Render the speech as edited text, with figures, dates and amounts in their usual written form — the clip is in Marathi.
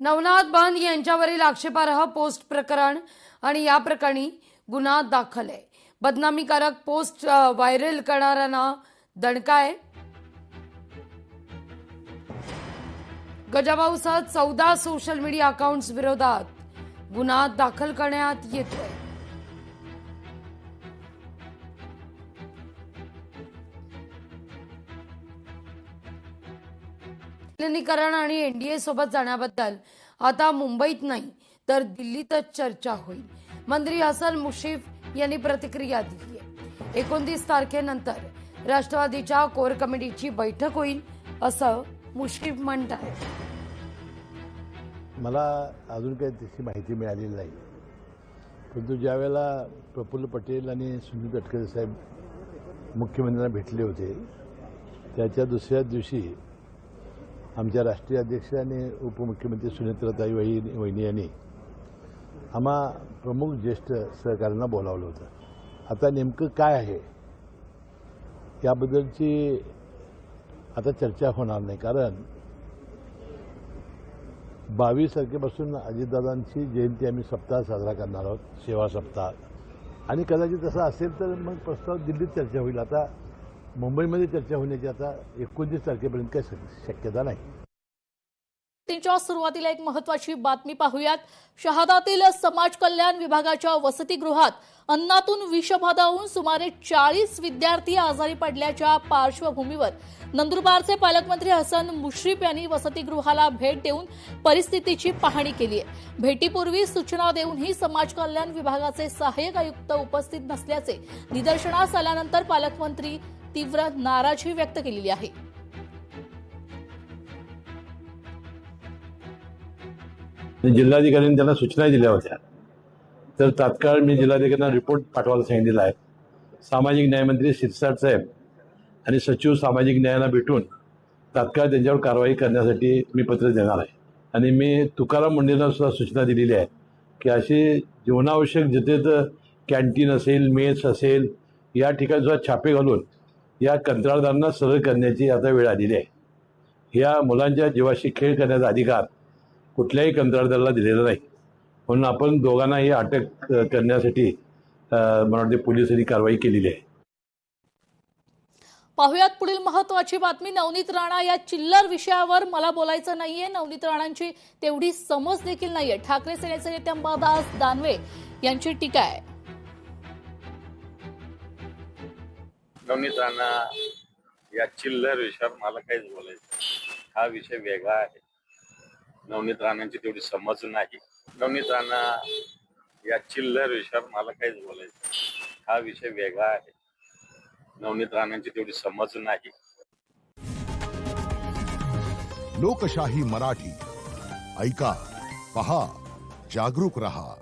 नवनाथ बन यांच्यावरील आक्षेपार्ह पोस्ट प्रकरण आणि या प्रकरणी गुन्हा दाखल आहे। बदनामीकारक पोस्ट व्हायरल करणाऱ्यांना दणका आहे। गजाभाऊसह 14 सोशल मीडिया अकाउंट्स विरोधात गुन्हा दाखल करण्यात येतोय। विलीनीकरण आणि एनडीए सोबत जाण्याबद्दल आता मुंबईत नाही तर दिल्लीतच चर्चा होईल। मंत्री हसन मुश्रीफ यांनी प्रतिक्रिया दिली आहे। 29 तारखेनंतर राष्ट्रवादीच्या कोर कमिटीची बैठक होईल असं मुश्रीफ म्हणतात। मला अजून काही त्याची माहिती मिळालेली नाही, परंतु ज्यावेळेला प्रफुल्ल पटेल आणि सुनील तटकरे साहेब मुख्यमंत्र्यांना भेटले होते त्याच्या दुसऱ्या दिवशी आमच्या राष्ट्रीय अध्यक्ष आणि उपमुख्यमंत्री सुनेत्राताई वहिनी यांनी आम्हा प्रमुख ज्येष्ठ सहकाऱ्यांना बोलावलं होतं। आता नेमकं काय आहे याबद्दलची आता चर्चा होणार नाही, कारण 22 तारखेपासून अजितदादांची जयंती आम्ही सप्ताह साजरा करणार आहोत, सेवा सप्ताह, आणि कदाचित तसं असेल तर मग प्रस्ताव दिल्लीत चर्चा होईल। आता मुंबईमध्ये चर्चा होण्याची आता 29 तारखेपर्यंत काही शक्यता नाही। त्यांच्या सुरुवातीला एक महत्त्वाची बातमी पाहूयात। शहादातील समाज कल्याण विभागाच्या वसतिगृहात अन्नातून विषबाधा होऊन सुमारे 40 विद्यार्थी आजारी पडल्याच्या पार्श्वभूमीवर नंदुरबारचे पालकमंत्री हसन मुश्रीफ यांनी वसतिगृहाला भेट देऊन परिस्थितीची पाहणी केली आहे। भेटीपूर्वी सूचना देऊनही समाज कल्याण विभागाचे सहाय्यक आयुक्त उपस्थित नसल्याचे निदर्शनास आल्यानंतर पालकमंत्री तीव्र नाराजी व्यक्त केली आहे। जिल्हाधिकाऱ्यांनी त्यांना सूचना दिल्या होत्या, तर तात्काळ मी जिल्हाधिकाऱ्यांना रिपोर्ट पाठवायला सांगितलेला आहे। सामाजिक न्यायमंत्री शिरसाट साहेब आणि सचिव सामाजिक न्यायाला भेटून तात्काळ त्यांच्यावर कारवाई करण्यासाठी मी पत्र देणार आहे। आणि मी तुकाराम मुंडेंना सुद्धा सूचना दिलेली आहे की असे जीवनावश्यक जिथे कॅन्टीन असेल, मेस असेल, या ठिकाणी सुद्धा छापे घालून या कंत्राटदारांना सरळ करण्याची आता वेळ आलेली आहे। या मुलांच्या जीवाशी खेळ करण्याचा अधिकार कुठल्याही कंत्राटदाराला दिलेला नाही, म्हणून आपण दोघांनाही अटक करण्यासाठी मला वाटते पोलिसांनी कारवाई केलेली आहे। पाहुयात पुढील महत्त्वाची बातमी। नवनीत राणा या चिल्लर विषयावर मला बोलायचं नाहीये, नवनीत राणांची तेवढी समज देखील नाहीये, ठाकरे सेनेचे नेते अंबादास दानवे यांची टीका आहे। नवनीत राणा या चिल्लर विषयावर मला काहीच बोलायचं, हा विषय वेगळा आहे। नवनीत राणांची तेवढी समज नाही। नवनीत राणा या चिल्लर विषयावर मला काहीच बोलायचं, हा विषय वेगळा आहे। नवनीत राणांची तेवढी समज नाही। लोकशाही मराठी ऐका, पहा, जागरूक रहा।